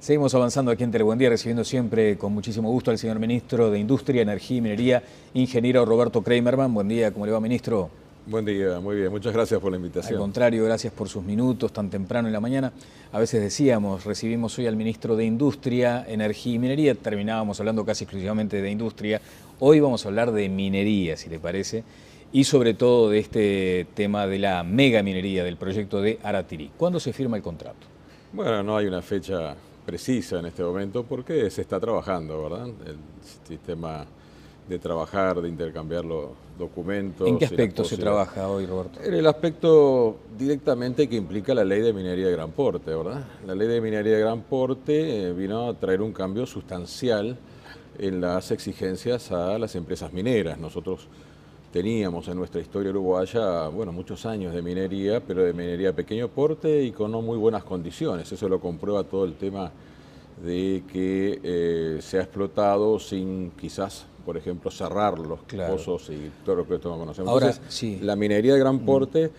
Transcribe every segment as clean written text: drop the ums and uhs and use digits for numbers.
Seguimos avanzando aquí en Telebuendía, recibiendo siempre con muchísimo gusto al señor ministro de Industria, Energía y Minería, ingeniero Roberto Kramerman. Buen día, ¿cómo le va, ministro? Buen día, muy bien. Muchas gracias por la Al invitación. contrario, gracias por sus minutos tan temprano en la mañana. A veces decíamos, recibimos hoy al ministro de Industria, Energía y Minería, terminábamos hablando casi exclusivamente de industria. Hoy vamos a hablar de minería, si le parece, y sobre todo de este tema de la mega minería, del proyecto de Aratirí. ¿Cuándo se firma el contrato? Bueno, no hay una fecha precisa en este momento porque se está trabajando, ¿verdad? El sistema de trabajar, de intercambiar los documentos. ¿En qué aspecto se trabaja hoy, Roberto? En el aspecto directamente que implica la ley de minería de gran porte, ¿verdad? La ley de minería de gran porte vino a traer un cambio sustancial en las exigencias a las empresas mineras. Nosotros teníamos en nuestra historia uruguaya, bueno, muchos años de minería, pero de minería de pequeño porte y con no muy buenas condiciones. Eso lo comprueba todo el tema de que se ha explotado sin quizás, por ejemplo, cerrar los pozos y todo lo que todos conocemos. Ahora, entonces, sí. La minería de gran porte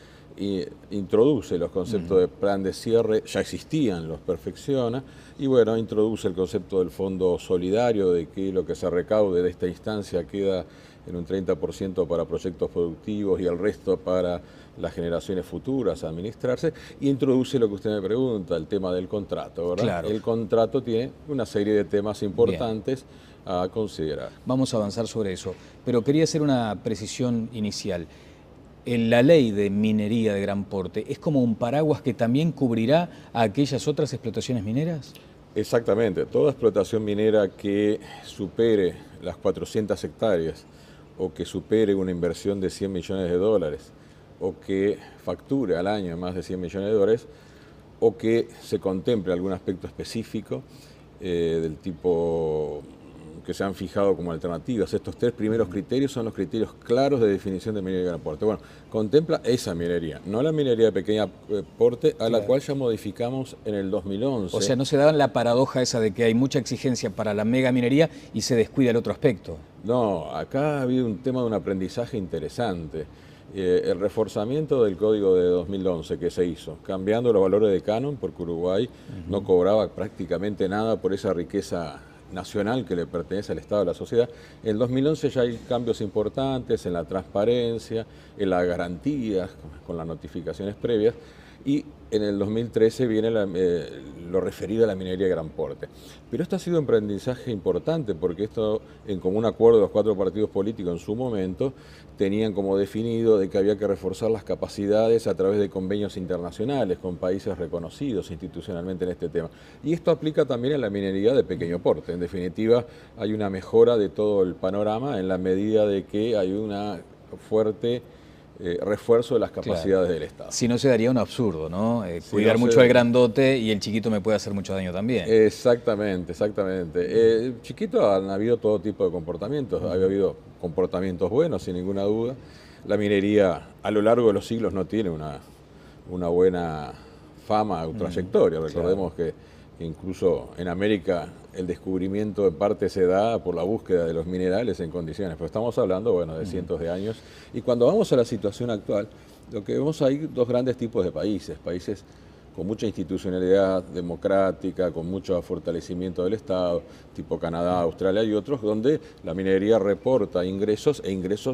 introduce los conceptos de plan de cierre, ya existían, los perfecciona, y bueno, introduce el concepto del fondo solidario, de que lo que se recaude de esta instancia queda en un 30% para proyectos productivos y el resto para las generaciones futuras a administrarse, y introduce lo que usted me pregunta, el tema del contrato, ¿verdad? Claro. El contrato tiene una serie de temas importantes a considerar. Vamos a avanzar sobre eso, pero quería hacer una precisión inicial. La ley de minería de gran porte es como un paraguas que también cubrirá a aquellas otras explotaciones mineras. Exactamente, toda explotación minera que supere las 400 hectáreas o que supere una inversión de 100 millones de dólares o que facture al año más de 100 millones de dólares o que se contemple algún aspecto específico del tipo que se han fijado como alternativas. Estos tres primeros criterios son los criterios claros de definición de minería de gran porte. Bueno, contempla esa minería, no la minería de pequeño porte, a la cual ya modificamos en el 2011. O sea, no se da la paradoja esa de que hay mucha exigencia para la mega minería y se descuida el otro aspecto. No, acá ha habido un tema de un aprendizaje interesante. El reforzamiento del código de 2011 que se hizo, cambiando los valores de canon, porque Uruguay no cobraba prácticamente nada por esa riqueza nacional que le pertenece al Estado de la sociedad. En el 2011 ya hay cambios importantes en la transparencia, en las garantías, con las notificaciones previas, y en el 2013 viene lo referido a la minería de gran porte. Pero esto ha sido un aprendizaje importante porque esto, en común acuerdo de los cuatro partidos políticos en su momento, tenían como definido de que había que reforzar las capacidades a través de convenios internacionales con países reconocidos institucionalmente en este tema. Y esto aplica también a la minería de pequeño porte. En definitiva, hay una mejora de todo el panorama en la medida de que hay una fuerte refuerzo de las capacidades del Estado. Si no, se daría un absurdo, ¿no? Cuidar mucho al grandote y el chiquito me puede hacer mucho daño también. Exactamente, exactamente. Chiquito han habido todo tipo de comportamientos, ha habido comportamientos buenos, sin ninguna duda. La minería a lo largo de los siglos no tiene una buena fama o trayectoria. Recordemos que incluso en América el descubrimiento en parte se da por la búsqueda de los minerales en condiciones, pero estamos hablando, bueno, de cientos de años. Y cuando vamos a la situación actual, lo que vemos hay dos grandes tipos de países con mucha institucionalidad democrática, con mucho fortalecimiento del Estado, tipo Canadá, Australia y otros, donde la minería reporta ingresos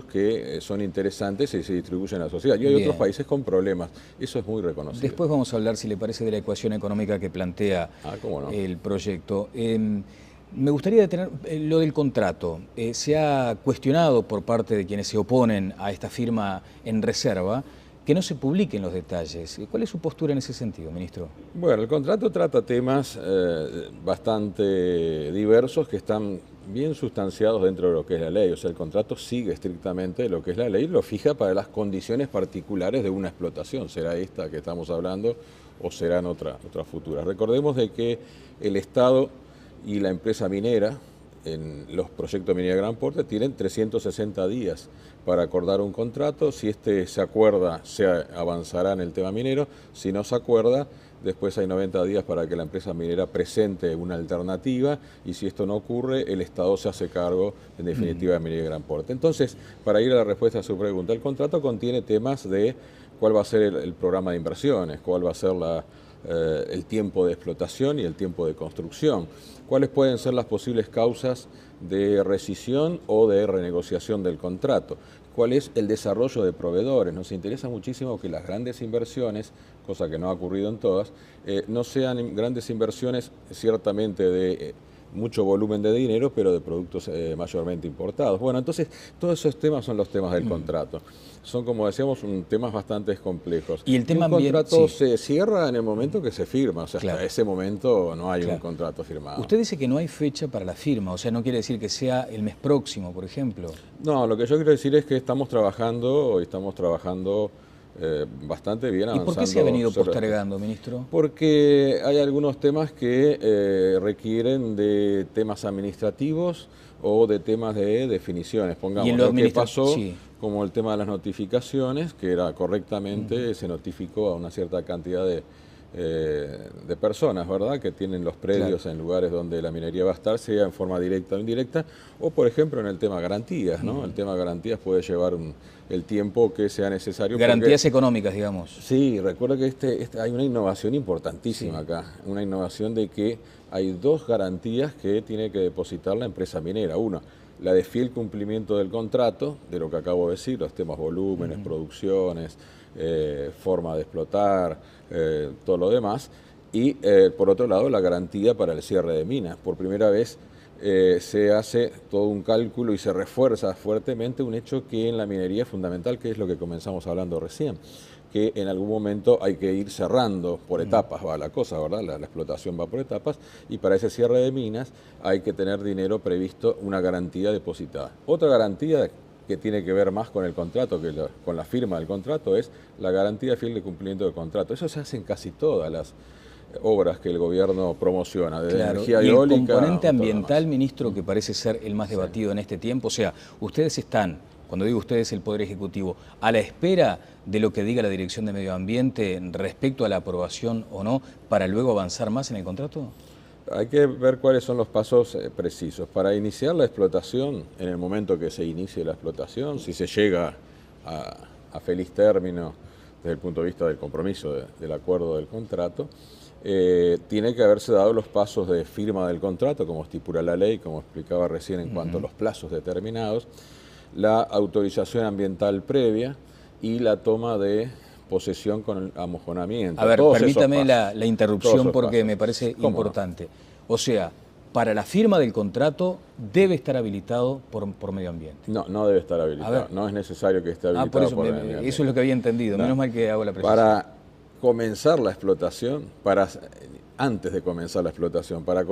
que son interesantes y se distribuyen a la sociedad. Y hay otros países con problemas. Eso es muy reconocido. Después vamos a hablar, si le parece, de la ecuación económica que plantea el proyecto. Me gustaría detener lo del contrato. Se ha cuestionado por parte de quienes se oponen a esta firma en reserva que no se publiquen los detalles. ¿Cuál es su postura en ese sentido, ministro? Bueno, el contrato trata temas bastante diversos que están bien sustanciados dentro de lo que es la ley. O sea, el contrato sigue estrictamente lo que es la ley, lo fija para las condiciones particulares de una explotación. Será esta que estamos hablando o serán otras futuras. Recordemos de que el Estado y la empresa minera en los proyectos de minería de gran porte tienen 360 días para acordar un contrato. Si este se acuerda, se avanzará en el tema minero. Si no se acuerda, después hay 90 días para que la empresa minera presente una alternativa, y si esto no ocurre, el Estado se hace cargo, en definitiva, de minería de gran porte. Entonces, para ir a la respuesta a su pregunta, el contrato contiene temas de cuál va a ser el programa de inversiones, cuál va a ser el tiempo de explotación y el tiempo de construcción. ¿Cuáles pueden ser las posibles causas de rescisión o de renegociación del contrato? ¿Cuál es el desarrollo de proveedores? Nos interesa muchísimo que las grandes inversiones, cosa que no ha ocurrido en todas, no sean grandes inversiones ciertamente de mucho volumen de dinero, pero de productos mayormente importados. Bueno, entonces todos esos temas son los temas del contrato. Son, como decíamos, temas bastante complejos. Y el tema un contrato sí. se cierra en el momento que se firma, o sea, Claro. hasta ese momento no hay Claro. un contrato firmado. Usted dice que no hay fecha para la firma, o sea, no quiere decir que sea el mes próximo, por ejemplo. No, lo que yo quiero decir es que estamos trabajando bastante bien ¿Y avanzando. por qué se ha venido postergando, ministro? Porque hay algunos temas que requieren de temas administrativos o de temas de definiciones. Pongamos, Y en lo lo que pasó, sí, como el tema de las notificaciones, que era correctamente, se notificó a una cierta cantidad de personas, ¿verdad?, que tienen los predios en lugares donde la minería va a estar, sea en forma directa o indirecta, o por ejemplo en el tema garantías, ¿no? El tema garantías puede llevar el tiempo que sea necesario. Garantías económicas, digamos. Sí, recuerda que hay una innovación importantísima acá, una innovación de que hay dos garantías que tiene que depositar la empresa minera. Una, la de fiel cumplimiento del contrato, de lo que acabo de decir, los temas volúmenes, producciones, forma de explotar, todo lo demás. Y por otro lado, la garantía para el cierre de minas. Por primera vez se hace todo un cálculo y se refuerza fuertemente un hecho que en la minería es fundamental, que es lo que comenzamos hablando recién, que en algún momento hay que ir cerrando por etapas, va la cosa, ¿verdad? La explotación va por etapas, y para ese cierre de minas hay que tener dinero previsto, una garantía depositada. Otra garantía que tiene que ver más con el contrato, con la firma del contrato, es la garantía fiel de cumplimiento del contrato. Eso se hace en casi todas las obras que el gobierno promociona, desde energía y eólica. el componente ambiental, ministro, que parece ser el más debatido en este tiempo, o sea, ustedes están, cuando digo ustedes, el Poder Ejecutivo, a la espera de lo que diga la Dirección de Medio Ambiente respecto a la aprobación o no, para luego avanzar más en el contrato. Hay que ver cuáles son los pasos precisos. Para iniciar la explotación, en el momento que se inicie la explotación, si se llega a feliz término desde el punto de vista del compromiso del acuerdo del contrato, tiene que haberse dado los pasos de firma del contrato, como estipula la ley, como explicaba recién en cuanto a los plazos determinados, la autorización ambiental previa y la toma de posesión con el amojonamiento. A ver, todos permítame esos pasos, la interrupción porque pasos. me parece ¿Cómo importante. O sea, para la firma del contrato debe estar habilitado por Medio Ambiente. No, no debe estar habilitado. No es necesario que esté habilitado por eso, por Medio Ambiente. eso es lo que había entendido. No. Menos mal que hago la precisión. Para comenzar la explotación, antes de comenzar la explotación, para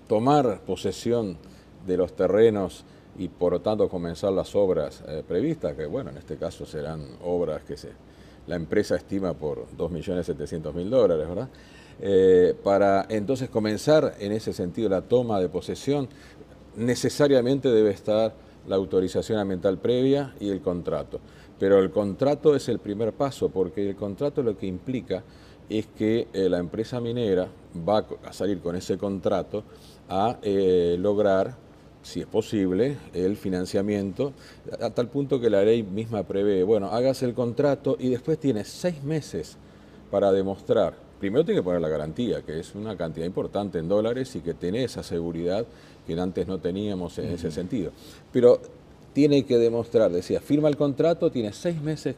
tomar posesión de los terrenos y por lo tanto comenzar las obras previstas, que bueno, en este caso serán obras que la empresa estima por 2.700.000 dólares, ¿verdad? Para entonces comenzar en ese sentido la toma de posesión, necesariamente debe estar la autorización ambiental previa y el contrato. Pero el contrato es el primer paso, porque el contrato lo que implica es que la empresa minera va a salir con ese contrato a lograr, si es posible, el financiamiento, a tal punto que la ley misma prevé, bueno, hagas el contrato y después tienes 6 meses para demostrar. Primero tiene que poner la garantía, que es una cantidad importante en dólares y que tiene esa seguridad que antes no teníamos en ese sentido. Pero tiene que demostrar, decía, firma el contrato, tiene 6 meses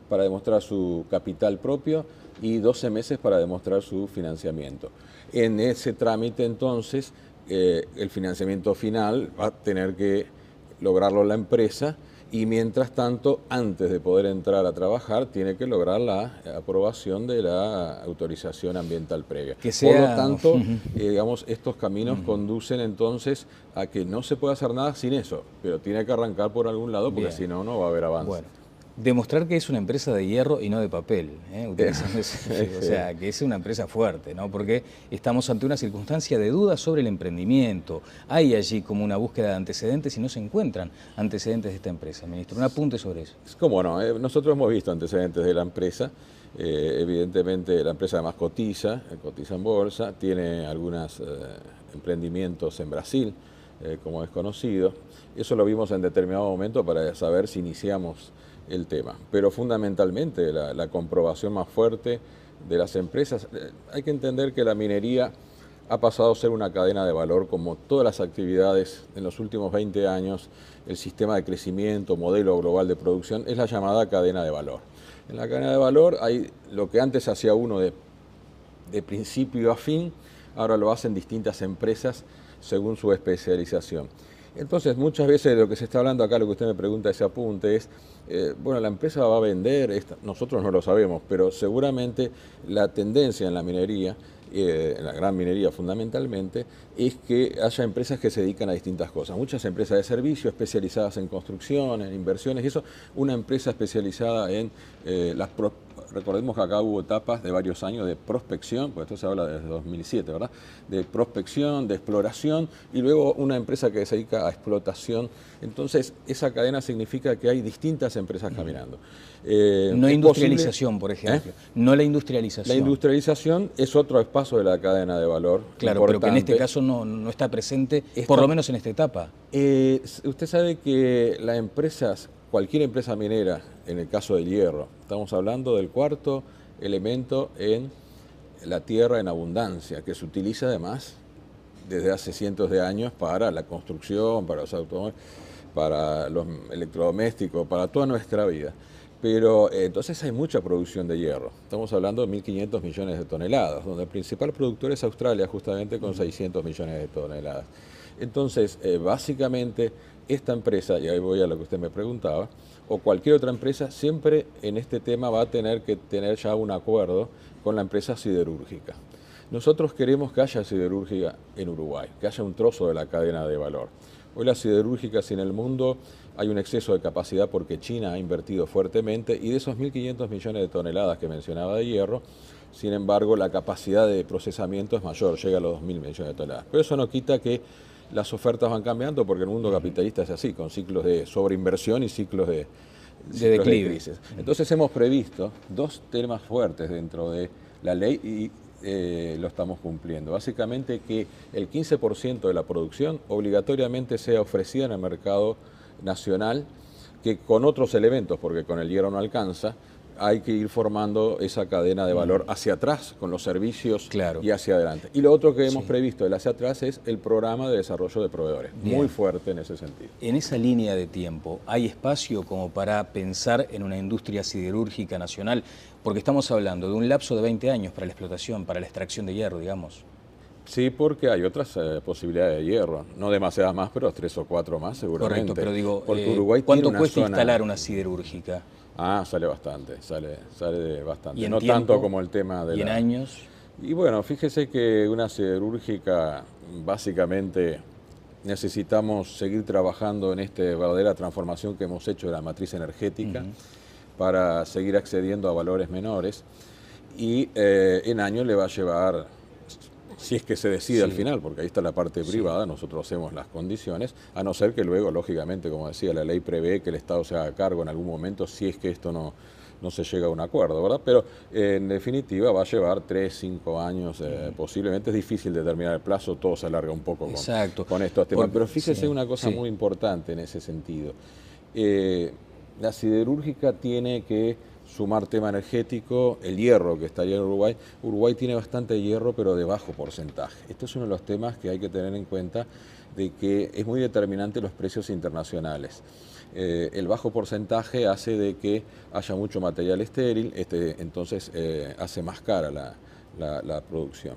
para demostrar su capital propio y 12 meses para demostrar su financiamiento. En ese trámite entonces, el financiamiento final va a tener que lograrlo la empresa y mientras tanto, antes de poder entrar a trabajar, tiene que lograr la aprobación de la autorización ambiental previa. Por lo tanto, digamos, estos caminos conducen entonces a que no se puede hacer nada sin eso, pero tiene que arrancar por algún lado porque si no, no va a haber avance. Bueno. Demostrar que es una empresa de hierro y no de papel, utilizando o sea, que es una empresa fuerte, ¿no? Porque estamos ante una circunstancia de duda sobre el emprendimiento. Hay allí como una búsqueda de antecedentes y no se encuentran antecedentes de esta empresa, ministro. Un apunte sobre eso. ¿Cómo no? Nosotros hemos visto antecedentes de la empresa. Evidentemente la empresa además cotiza en bolsa, tiene algunos emprendimientos en Brasil, como es conocido. Eso lo vimos en determinado momento para saber si iniciamos el tema. Pero fundamentalmente la comprobación más fuerte de las empresas. Hay que entender que la minería ha pasado a ser una cadena de valor como todas las actividades en los últimos 20 años. El sistema de crecimiento, modelo global de producción, es la llamada cadena de valor. En la cadena de valor hay lo que antes hacía uno de principio a fin, ahora lo hacen distintas empresas según su especialización. Entonces, muchas veces de lo que se está hablando acá, lo que usted me pregunta, ese apunte es, bueno, la empresa va a vender, nosotros no lo sabemos, pero seguramente la tendencia en la minería, en la gran minería fundamentalmente, es que haya empresas que se dedican a distintas cosas. Muchas empresas de servicio especializadas en construcción, en inversiones y eso. Una empresa especializada en recordemos que acá hubo etapas de varios años de prospección, pues esto se habla desde 2007, ¿verdad? De prospección, de exploración, y luego una empresa que se dedica a explotación. Entonces, esa cadena significa que hay distintas empresas caminando. No industrialización, por ejemplo. No la industrialización. La industrialización es otro espacio de la cadena de valor. Claro, pero que en este caso no está presente, por lo menos en esta etapa. Usted sabe que las empresas, cualquier empresa minera, en el caso del hierro, estamos hablando del cuarto elemento en la tierra en abundancia, que se utiliza además desde hace cientos de años para la construcción, para los automóviles, para los electrodomésticos, para toda nuestra vida. Pero entonces hay mucha producción de hierro. Estamos hablando de 1.500 millones de toneladas, donde el principal productor es Australia, justamente con 600 millones de toneladas. Entonces, básicamente, esta empresa, y ahí voy a lo que usted me preguntaba, o cualquier otra empresa, siempre en este tema va a tener que tener ya un acuerdo con la empresa siderúrgica. Nosotros queremos que haya siderúrgica en Uruguay, que haya un trozo de la cadena de valor. Hoy las siderúrgicas en el mundo hay un exceso de capacidad porque China ha invertido fuertemente y de esos 1.500 millones de toneladas que mencionaba de hierro, sin embargo la capacidad de procesamiento es mayor, llega a los 2.000 millones de toneladas. Pero eso no quita que las ofertas van cambiando porque el mundo capitalista es así, con ciclos de sobreinversión y ciclos de declive. Entonces hemos previsto dos temas fuertes dentro de la ley y lo estamos cumpliendo. Básicamente que el 15% de la producción obligatoriamente sea ofrecida en el mercado nacional, que con otros elementos, porque con el hierro no alcanza, hay que ir formando esa cadena de valor hacia atrás, con los servicios y hacia adelante. Y lo otro que hemos previsto del hacia atrás es el programa de desarrollo de proveedores, muy fuerte en ese sentido. En esa línea de tiempo, ¿hay espacio como para pensar en una industria siderúrgica nacional? Porque estamos hablando de un lapso de 20 años para la explotación, para la extracción de hierro, digamos. Sí, porque hay otras posibilidades de hierro, no demasiadas más, pero 3 o 4 más seguramente. Correcto, pero digo, Uruguay ¿cuánto cuesta instalar una siderúrgica? Sale bastante, sale bastante. ¿Y en no tiempo, tanto como el tema de en años? Y bueno, fíjese que una siderúrgica, básicamente, necesitamos seguir trabajando en esta verdadera transformación que hemos hecho de la matriz energética para seguir accediendo a valores menores. Y en años le va a llevar, si es que se decide al final, porque ahí está la parte privada, nosotros hacemos las condiciones, a no ser que luego, lógicamente, como decía, la ley prevé que el Estado se haga cargo en algún momento si es que esto no se llega a un acuerdo, ¿verdad? Pero en definitiva va a llevar 3, 5 años, posiblemente es difícil determinar el plazo, todo se alarga un poco con estos temas. Pero fíjese una cosa muy importante en ese sentido. La siderúrgica tiene que sumar tema energético, el hierro que estaría en Uruguay. Uruguay tiene bastante hierro, pero de bajo porcentaje. Este es uno de los temas que hay que tener en cuenta, de que es muy determinante los precios internacionales. El bajo porcentaje hace de que haya mucho material estéril, entonces hace más cara la producción.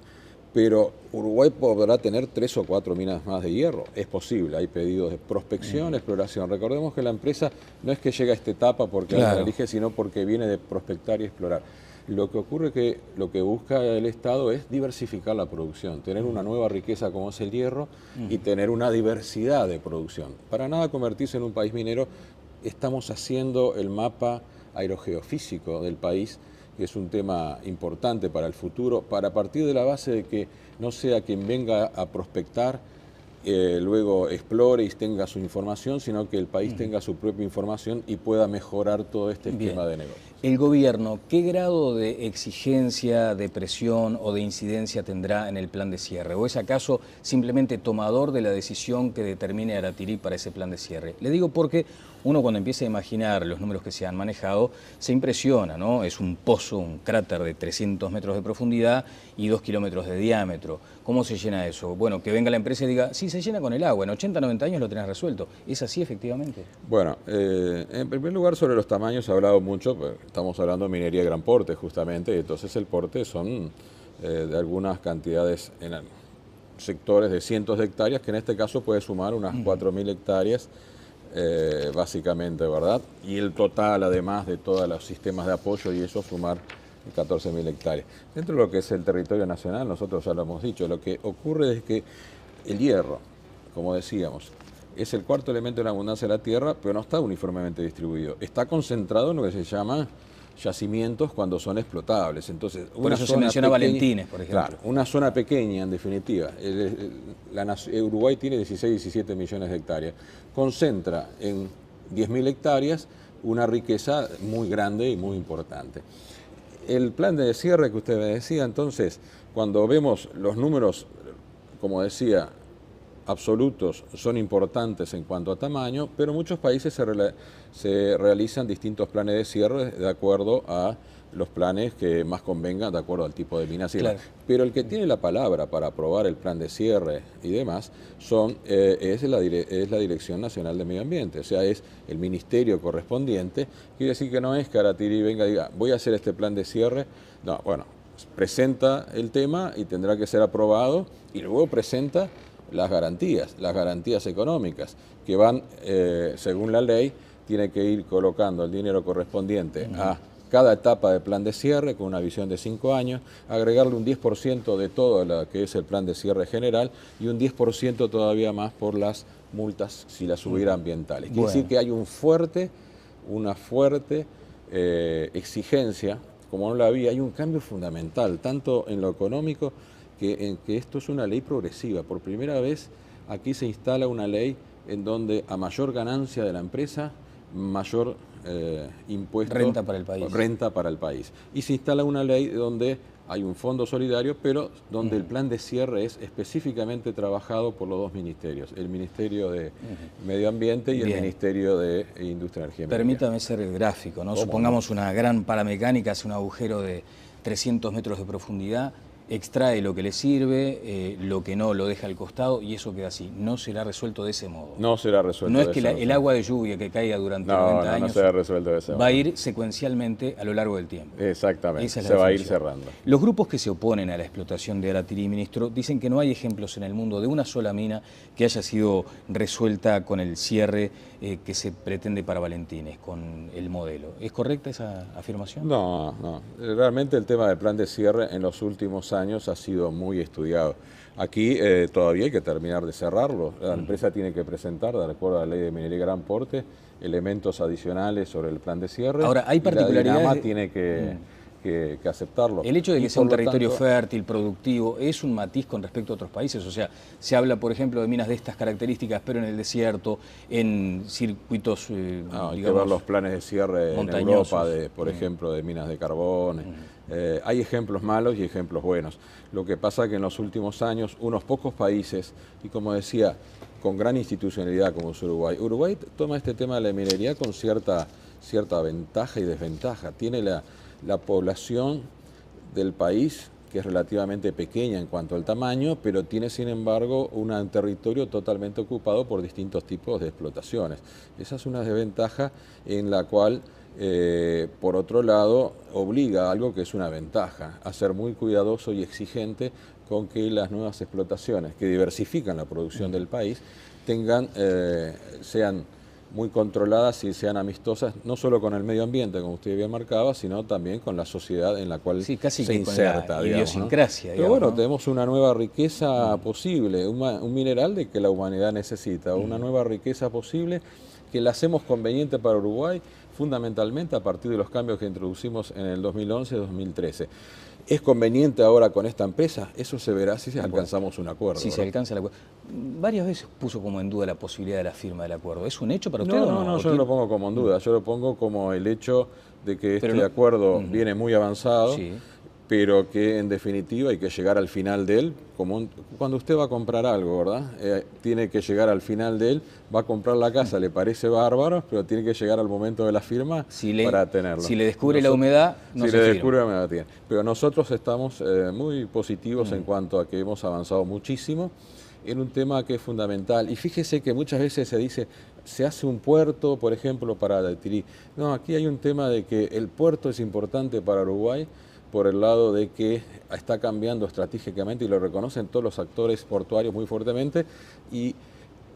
Pero Uruguay podrá tener 3 o 4 minas más de hierro, es posible, hay pedidos de prospección, exploración. Recordemos que la empresa no es que llega a esta etapa porque la elige, sino porque viene de prospectar y explorar. Lo que ocurre es que lo que busca el Estado es diversificar la producción, tener una nueva riqueza como es el hierro y tener una diversidad de producción. Para nada convertirse en un país minero, estamos haciendo el mapa aerogeofísico del país, que es un tema importante para el futuro, para partir de la base de que no sea quien venga a prospectar luego explore y tenga su información, sino que el país tenga su propia información y pueda mejorar todo este esquema de negocio. El gobierno, ¿qué grado de exigencia, de presión o de incidencia tendrá en el plan de cierre? ¿O es acaso simplemente tomador de la decisión que determine Aratirí para ese plan de cierre? Le digo porque uno cuando empieza a imaginar los números que se han manejado se impresiona, ¿no? Es un pozo, un cráter de 300 metros de profundidad y 2 kilómetros de diámetro. ¿Cómo se llena eso? Bueno, que venga la empresa y diga, sí, se llena con el agua, en 80, 90 años lo tenés resuelto. ¿Es así efectivamente? Bueno, en primer lugar sobre los tamaños se ha hablado mucho, pues, estamos hablando de minería de gran porte justamente, y entonces el porte son de algunas cantidades en sectores de cientos de hectáreas, que en este caso puede sumar unas 4.000 hectáreas básicamente, ¿verdad? Y el total además de todos los sistemas de apoyo y eso sumar 14.000 hectáreas. Dentro de lo que es el territorio nacional, nosotros ya lo hemos dicho, lo que ocurre es que el hierro, como decíamos, es el cuarto elemento de la abundancia de la tierra, pero no está uniformemente distribuido. Está concentrado en lo que se llama yacimientos cuando son explotables. Entonces, por eso se menciona Valentines, por ejemplo. Claro, una zona pequeña, en definitiva. Uruguay tiene 16, 17 millones de hectáreas. Concentra en 10.000 hectáreas una riqueza muy grande y muy importante. El plan de cierre que usted me decía, entonces, cuando vemos los números, como decía, absolutos son importantes en cuanto a tamaño, pero muchos países se realizan distintos planes de cierre de acuerdo a los planes que más convengan, de acuerdo al tipo de mina. Claro. Pero el que tiene la palabra para aprobar el plan de cierre y demás es la Dirección Nacional de Medio Ambiente, o sea, es el ministerio correspondiente. Quiere decir que no es que Aratirí venga y diga, voy a hacer este plan de cierre. No, bueno, presenta el tema y tendrá que ser aprobado y luego presenta las garantías económicas que van, según la ley, tiene que ir colocando el dinero correspondiente a cada etapa de plan de cierre con una visión de 5 años, agregarle un 10% de todo lo que es el plan de cierre general y un 10% todavía más por las multas si las hubiera ambientales. Quiere decir que hay una fuerte exigencia, como no la había, hay un cambio fundamental, tanto en lo económico, en que esto es una ley progresiva. Por primera vez aquí se instala una ley en donde a mayor ganancia de la empresa, mayor impuesto. Renta para el país. Renta para el país. Y se instala una ley donde hay un fondo solidario, pero donde el plan de cierre es específicamente trabajado por los dos ministerios, el Ministerio de Medio Ambiente y el Ministerio de Industria, Energía y Minería. Permítame ser gráfico, ¿no? Supongamos una gran paramecánica, hace un agujero de 300 metros de profundidad, extrae lo que le sirve, lo que no lo deja al costado y eso queda así. No será resuelto de ese modo. No será resuelto de ese modo. No es que el agua de lluvia que caiga durante 90 años no será resuelto de ese modo. Va a ir secuencialmente a lo largo del tiempo. Exactamente, se va a ir cerrando. Los grupos que se oponen a la explotación de Aratirí, ministro, dicen que no hay ejemplos en el mundo de una sola mina que haya sido resuelta con el cierre que se pretende para Valentines, con el modelo. ¿Es correcta esa afirmación? No. Realmente el tema del plan de cierre en los últimos años ha sido muy estudiado. Aquí todavía hay que terminar de cerrarlo. La empresa tiene que presentar, de acuerdo a la ley de minería de gran porte, elementos adicionales sobre el plan de cierre. Ahora, hay particularidades. La DINAMA tiene que aceptarlo. El hecho de que sea un territorio fértil, productivo, es un matiz con respecto a otros países. O sea, se habla, por ejemplo, de minas de estas características, pero en el desierto, en circuitos, hay que ver los planes de cierre en Europa, por ejemplo, de minas de carbón. Hay ejemplos malos y ejemplos buenos. Lo que pasa es que en los últimos años, unos pocos países, y como decía, con gran institucionalidad como es Uruguay, Uruguay toma este tema de la minería con cierta ventaja y desventaja. Tiene la población del país, que es relativamente pequeña en cuanto al tamaño, pero tiene sin embargo un territorio totalmente ocupado por distintos tipos de explotaciones. Esa es una desventaja en la cual, por otro lado, obliga a algo que es una ventaja, a ser muy cuidadoso y exigente con que las nuevas explotaciones que diversifican la producción del país sean muy controladas y sean amistosas, no solo con el medio ambiente, como usted bien marcaba, sino también con la sociedad en la cual casi se inserta. La idiosincrasia, ¿no? Pero bueno, tenemos una nueva riqueza posible, un mineral de que la humanidad necesita, una nueva riqueza posible que la hacemos conveniente para Uruguay, fundamentalmente a partir de los cambios que introducimos en el 2011-2013. ¿Es conveniente ahora con esta empresa? Eso se verá si alcanzamos un acuerdo. Si se alcanza el acuerdo. Varias veces puso como en duda la posibilidad de la firma del acuerdo. ¿Es un hecho para usted o no? No, yo no lo pongo como en duda. Yo lo pongo como el hecho de que este acuerdo viene muy avanzado, pero que en definitiva hay que llegar al final de él, como cuando usted va a comprar algo, ¿verdad? Tiene que llegar al final de él, va a comprar la casa, le parece bárbaro, pero tiene que llegar al momento de la firma para tenerlo. Si le descubre la humedad, no se firma. Si le descubre la humedad, tiene. Pero nosotros estamos muy positivos en cuanto a que hemos avanzado muchísimo en un tema que es fundamental. Y fíjese que muchas veces se dice, se hace un puerto, por ejemplo, para Daitirí. No, aquí hay un tema de que el puerto es importante para Uruguay, por el lado de que está cambiando estratégicamente y lo reconocen todos los actores portuarios muy fuertemente, y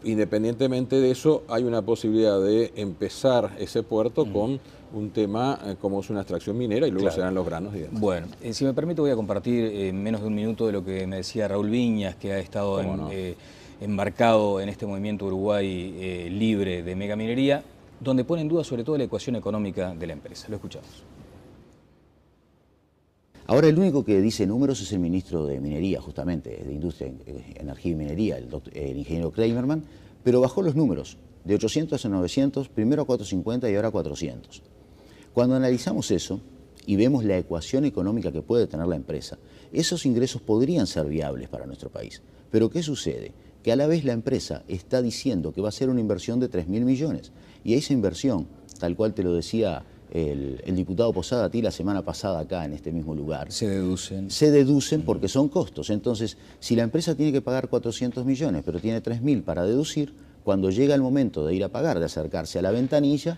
independientemente de eso hay una posibilidad de empezar ese puerto con un tema como es una extracción minera y luego serán los granos y demás. Bueno, si me permite voy a compartir en menos de un minuto de lo que me decía Raúl Viñas, que ha estado embarcado en este movimiento Uruguay libre de megaminería, donde pone en duda sobre todo la ecuación económica de la empresa. Lo escuchamos. Ahora el único que dice números es el ministro de Minería, justamente, de Industria, Energía y Minería, el ingeniero Kramerman, pero bajó los números, de 800 a 900, primero a 450 y ahora a 400. Cuando analizamos eso y vemos la ecuación económica que puede tener la empresa, esos ingresos podrían ser viables para nuestro país. Pero ¿qué sucede? Que a la vez la empresa está diciendo que va a hacer una inversión de 3.000 millones, y esa inversión, tal cual te lo decía el diputado Posada a ti la semana pasada acá en este mismo lugar. Se deducen. Se deducen porque son costos. Entonces, si la empresa tiene que pagar 400 millones, pero tiene 3.000 para deducir, cuando llega el momento de ir a pagar, de acercarse a la ventanilla,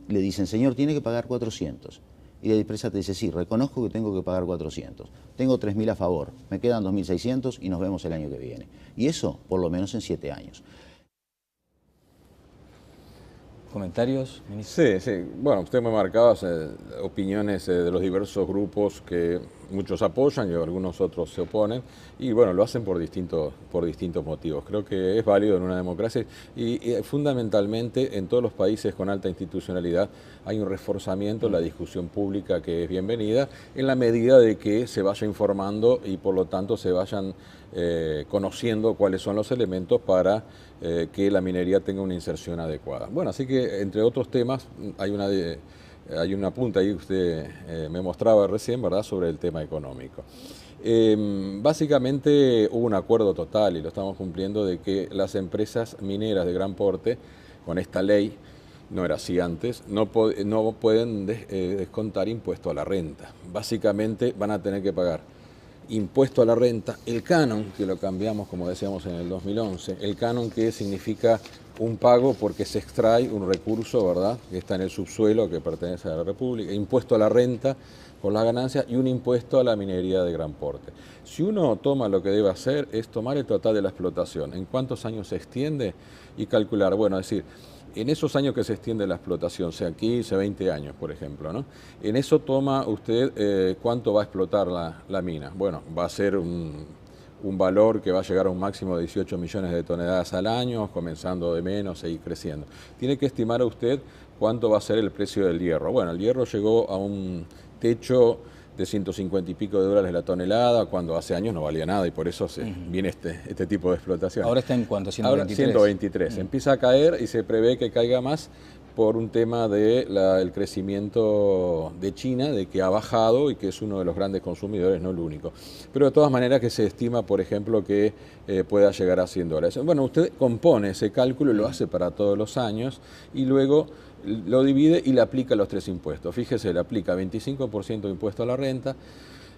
le dicen, señor, tiene que pagar 400. Y la empresa te dice, sí, reconozco que tengo que pagar 400. Tengo 3.000 a favor, me quedan 2.600 y nos vemos el año que viene. Y eso, por lo menos en 7 años. ¿Comentarios, ministro? Sí. Bueno, usted me marcaba opiniones de los diversos grupos que muchos apoyan y algunos otros se oponen. Y bueno, lo hacen por distintos motivos. Creo que es válido en una democracia y fundamentalmente en todos los países con alta institucionalidad hay un reforzamiento en la discusión pública que es bienvenida en la medida de que se vaya informando y por lo tanto se vayan conociendo cuáles son los elementos para que la minería tenga una inserción adecuada. Bueno, así que entre otros temas hay una punta ahí que usted me mostraba recién, ¿verdad?, sobre el tema económico. Básicamente hubo un acuerdo total y lo estamos cumpliendo de que las empresas mineras de gran porte, con esta ley, no era así antes, no pueden descontar impuesto a la renta. Básicamente van a tener que pagar impuesto a la renta, el canon, que lo cambiamos como decíamos en el 2011, el canon que significa un pago porque se extrae un recurso, ¿verdad?, que está en el subsuelo que pertenece a la República, impuesto a la renta por las ganancias y un impuesto a la minería de gran porte. Si uno toma lo que debe hacer es tomar el total de la explotación, en cuántos años se extiende y calcular, bueno, es decir, en esos años que se extiende la explotación, sea 15, 20 años, por ejemplo, ¿no? En eso toma usted cuánto va a explotar la mina. Bueno, va a ser un valor que va a llegar a un máximo de 18 millones de toneladas al año, comenzando de menos e ir creciendo. Tiene que estimar a usted cuánto va a ser el precio del hierro. Bueno, el hierro llegó a un techo de 150 y pico de dólares la tonelada, cuando hace años no valía nada y por eso viene este tipo de explotación. ¿Ahora está en cuánto? ¿123? Ahora 123. Empieza a caer y se prevé que caiga más por un tema del crecimiento de China, de que ha bajado y que es uno de los grandes consumidores, no el único. Pero de todas maneras que se estima, por ejemplo, que pueda llegar a 100 dólares. Bueno, usted compone ese cálculo y lo hace para todos los años y luego lo divide y le aplica los 3 impuestos. Fíjese, le aplica 25% de impuesto a la renta,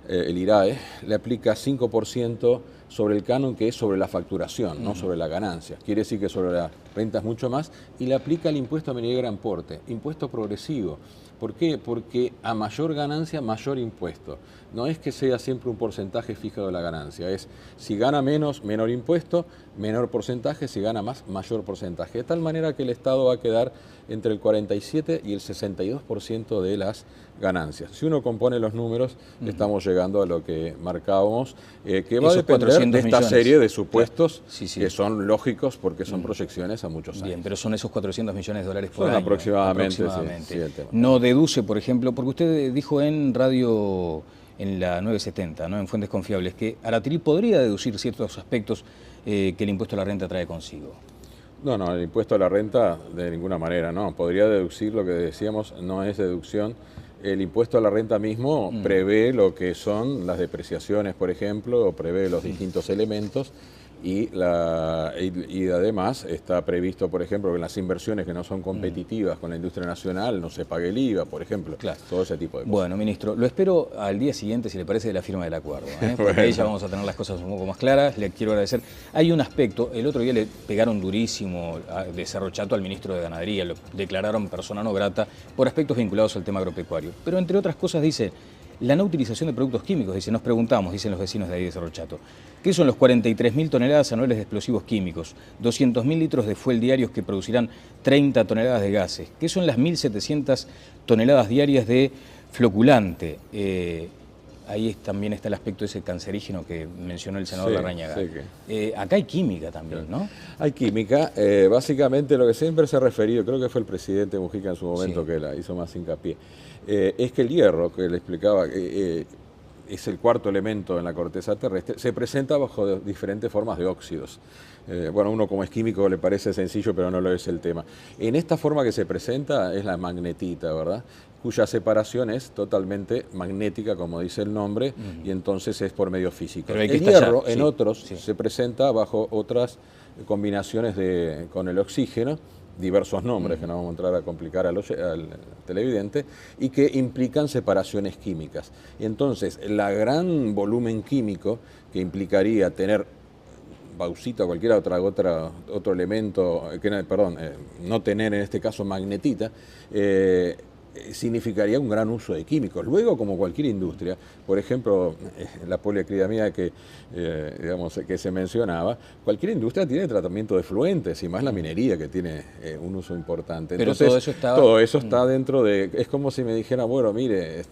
el IRAE, le aplica 5% sobre el canon, que es sobre la facturación, no sobre la ganancia. Quiere decir que sobre la renta es mucho más, y le aplica el impuesto a minería de gran porte, impuesto progresivo. ¿Por qué? Porque a mayor ganancia, mayor impuesto. No es que sea siempre un porcentaje fijo de la ganancia, es si gana menos, menor impuesto, menor porcentaje, si gana más, mayor porcentaje. De tal manera que el Estado va a quedar entre el 47 y el 62% de las ganancias. Si uno compone los números, estamos llegando a lo que marcábamos, que va a depender de esta serie de supuestos que son lógicos porque son proyecciones a muchos años. Bien, pero son esos 400 millones de dólares por año. Aproximadamente. Sí, no deduce, por ejemplo, porque usted dijo en Radio en la 970, ¿no? En fuentes confiables, que Aratilí podría deducir ciertos aspectos que el impuesto a la renta trae consigo. No, no, el impuesto a la renta de ninguna manera, no. Podría deducir lo que decíamos, no es deducción. El impuesto a la renta mismo prevé lo que son las depreciaciones, por ejemplo, o prevé los distintos elementos y además está previsto, por ejemplo, que en las inversiones que no son competitivas con la industria nacional no se pague el IVA, por ejemplo, todo ese tipo de cosas. Bueno, ministro, lo espero al día siguiente, si le parece, de la firma del acuerdo, porque ahí ya vamos a tener las cosas un poco más claras. Le quiero agradecer. Hay un aspecto, el otro día le pegaron durísimo de Cerro Chato al ministro de Ganadería, lo declararon persona no grata por aspectos vinculados al tema agropecuario, pero entre otras cosas dice la no utilización de productos químicos. Dice, nos preguntamos, dicen los vecinos de ahí de Cerro Chato, ¿qué son los 43.000 toneladas anuales de explosivos químicos? 200.000 litros de fuel diarios que producirán 30 toneladas de gases. ¿Qué son las 1.700 toneladas diarias de floculante? Ahí también está el aspecto ese cancerígeno que mencionó el senador Larrañaga. Acá hay química también, ¿no? Hay química. Básicamente lo que siempre se ha referido, creo que fue el presidente Mujica en su momento que la hizo más hincapié, es que el hierro, que le explicaba, es el cuarto elemento en la corteza terrestre, se presenta bajo diferentes formas de óxidos. Bueno, uno como es químico le parece sencillo, pero no lo es el tema. En esta forma que se presenta es la magnetita, ¿verdad?, cuya separación es totalmente magnética, como dice el nombre, y entonces es por medio físico. El hierro, en otros, se presenta bajo otras combinaciones con el oxígeno, diversos nombres que no vamos a entrar a complicar al televidente, y que implican separaciones químicas. Y entonces, el gran volumen químico que implicaría tener bauxita o cualquier otro elemento, no tener en este caso magnetita, significaría un gran uso de químicos. Luego, como cualquier industria, por ejemplo, la poliacridamida que se mencionaba, cualquier industria tiene tratamiento de efluentes, y más la minería, que tiene un uso importante. Pero entonces, todo eso está dentro de... Es como si me dijera, bueno, mire,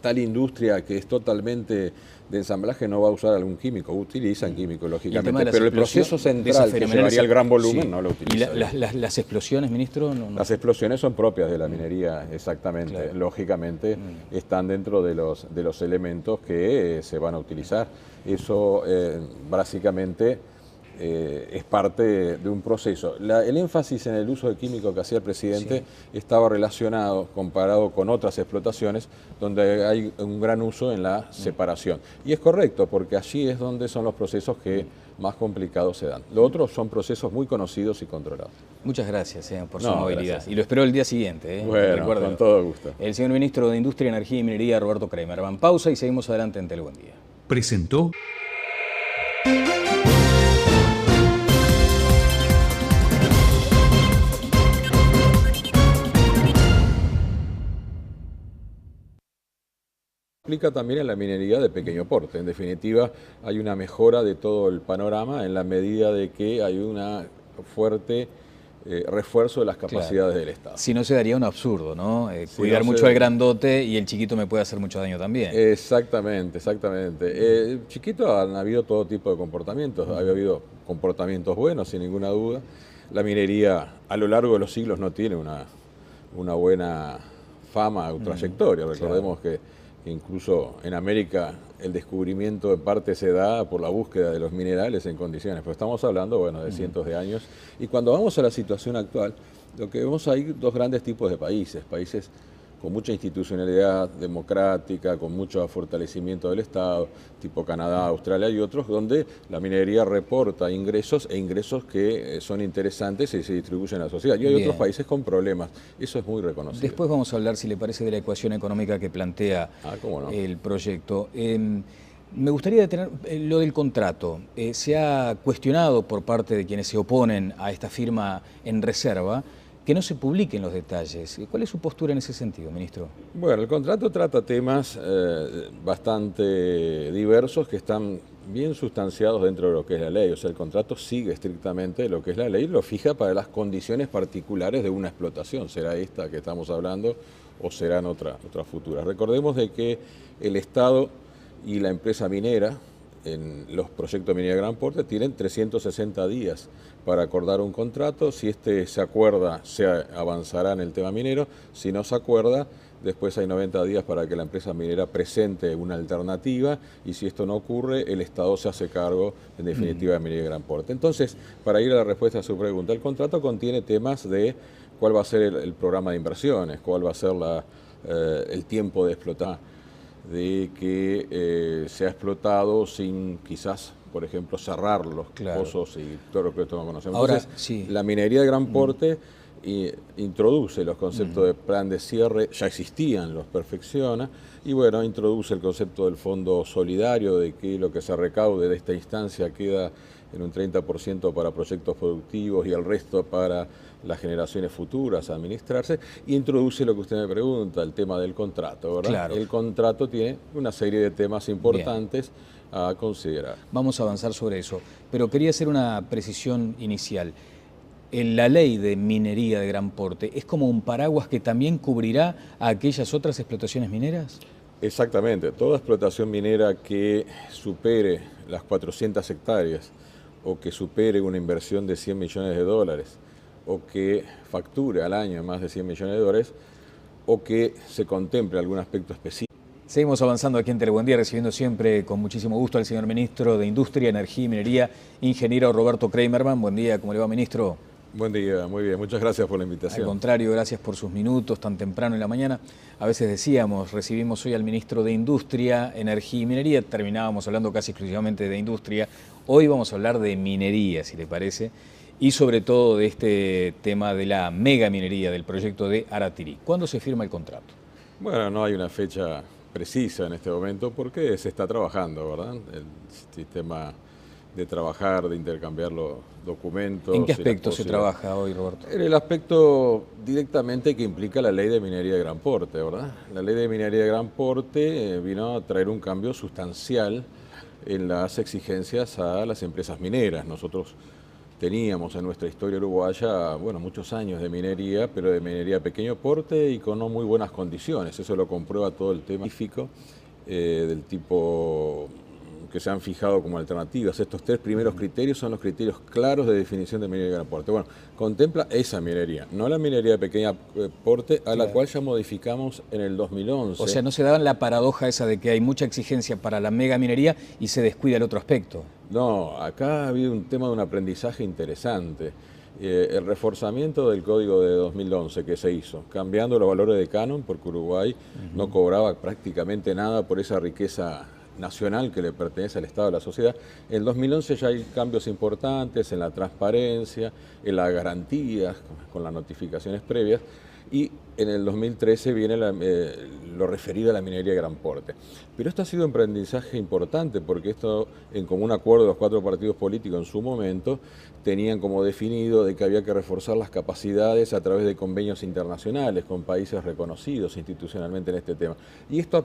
tal industria que es totalmente de ensamblaje no va a usar algún químico, utilizan químicos, lógicamente, pero el proceso central que llevaría el gran volumen no lo utiliza. ¿Y las explosiones, ministro? Las explosiones son propias de la minería, exactamente. Lógicamente están dentro de los elementos que se van a utilizar. Eso básicamente es parte de un proceso. El énfasis en el uso de químicos que hacía el presidente estaba relacionado, comparado con otras explotaciones, donde hay un gran uso en la separación. Y es correcto, porque allí es donde son los procesos que más complicados se dan. Lo otro son procesos muy conocidos y controlados. Muchas gracias por su amabilidad. Gracias. Y lo espero el día siguiente. Bueno, recuerdo. Con todo gusto. El señor ministro de Industria, Energía y Minería, Roberto Kramerman. Pausa y seguimos adelante en Telebuen Día. Presentó... Aplica también en la minería de pequeño porte. En definitiva, hay una mejora de todo el panorama en la medida de que hay una fuerte refuerzo de las capacidades del Estado. Si no, se daría un absurdo, ¿no? Cuidar mucho al grandote y el chiquito me puede hacer mucho daño también. Exactamente, exactamente. El chiquito han habido todo tipo de comportamientos. Ha habido comportamientos buenos, sin ninguna duda. La minería a lo largo de los siglos no tiene una buena fama o trayectoria. Recordemos que incluso en América el descubrimiento en parte se da por la búsqueda de los minerales en condiciones, pero estamos hablando, bueno, de cientos de años. Y cuando vamos a la situación actual, lo que vemos hay dos grandes tipos de países con mucha institucionalidad democrática, con mucho fortalecimiento del Estado, tipo Canadá, Australia y otros, donde la minería reporta ingresos que son interesantes y se distribuyen a la sociedad. Y hay otros países con problemas. Eso es muy reconocido. Después vamos a hablar, si le parece, de la ecuación económica que plantea el proyecto. Me gustaría detener lo del contrato. Se ha cuestionado por parte de quienes se oponen a esta firma en reserva que no se publiquen los detalles. ¿Cuál es su postura en ese sentido, ministro? Bueno, el contrato trata temas bastante diversos que están bien sustanciados dentro de lo que es la ley. O sea, el contrato sigue estrictamente lo que es la ley, lo fija para las condiciones particulares de una explotación. Será esta que estamos hablando o serán otras futuras. Recordemos de que el Estado y la empresa minera en los proyectos de minería de gran porte tienen 360 días para acordar un contrato. Si se acuerda, se avanzará en el tema minero. Si no se acuerda, después hay 90 días para que la empresa minera presente una alternativa, y si esto no ocurre, el Estado se hace cargo, en definitiva, de Minería de Gran Porte. Entonces, para ir a la respuesta a su pregunta, el contrato contiene temas de cuál va a ser el programa de inversiones, cuál va a ser el tiempo de explotar, de que se ha explotado sin quizás, por ejemplo, cerrar los pozos y todo lo que esto no conocemos. Ahora, entonces, sí. La minería de gran porte introduce los conceptos de plan de cierre, ya existían, los perfecciona, y bueno, introduce el concepto del fondo solidario, de que lo que se recaude de esta instancia queda en un 30% para proyectos productivos y el resto para las generaciones futuras a administrarse, y introduce lo que usted me pregunta, el tema del contrato, ¿verdad? Claro. El contrato tiene una serie de temas importantes a considerar. Vamos a avanzar sobre eso, pero quería hacer una precisión inicial. La ley de minería de gran porte es como un paraguas que también cubrirá a aquellas otras explotaciones mineras. Exactamente, toda explotación minera que supere las 400 hectáreas o que supere una inversión de 100 millones de dólares o que facture al año más de 100 millones de dólares o que se contemple algún aspecto específico. Seguimos avanzando aquí en Telebuendía, recibiendo siempre con muchísimo gusto al señor ministro de Industria, Energía y Minería, ingeniero Roberto Kramerman. Buen día, ¿cómo le va, ministro? Buen día, muy bien, muchas gracias por la invitación. Al contrario, gracias por sus minutos tan temprano en la mañana. A veces decíamos, recibimos hoy al ministro de Industria, Energía y Minería, terminábamos hablando casi exclusivamente de industria. Hoy vamos a hablar de minería, si le parece, y sobre todo de este tema de la mega minería, del proyecto de Aratirí. ¿Cuándo se firma el contrato? Bueno, no hay una fecha precisa en este momento porque se está trabajando, ¿verdad? El sistema de trabajar, de intercambiar los documentos. ¿En qué aspecto se trabaja hoy, Roberto? En el aspecto directamente que implica la ley de minería de gran porte, ¿verdad? La ley de minería de gran porte vino a traer un cambio sustancial en las exigencias a las empresas mineras. Nosotros teníamos en nuestra historia uruguaya, bueno, muchos años de minería, pero de minería de pequeño porte y con no muy buenas condiciones. Eso lo comprueba todo el tema científico del tipo que se han fijado como alternativas. Estos tres primeros criterios son los criterios claros de definición de minería de gran porte. Bueno, contempla esa minería, no la minería de pequeño porte, a la cual ya modificamos en el 2011. O sea, no se daba la paradoja esa de que hay mucha exigencia para la mega minería y se descuida el otro aspecto. No, acá ha habido un tema de un aprendizaje interesante. El reforzamiento del código de 2011 que se hizo, cambiando los valores de canon, porque Uruguay no cobraba prácticamente nada por esa riqueza nacional que le pertenece al Estado, a la sociedad. En 2011 ya hay cambios importantes en la transparencia, en las garantías, con las notificaciones previas, y en el 2013 viene lo referido a la minería de gran porte. Pero esto ha sido un aprendizaje importante porque esto, en común acuerdo de los 4 partidos políticos en su momento, tenían como definido de que había que reforzar las capacidades a través de convenios internacionales con países reconocidos institucionalmente en este tema. Y esto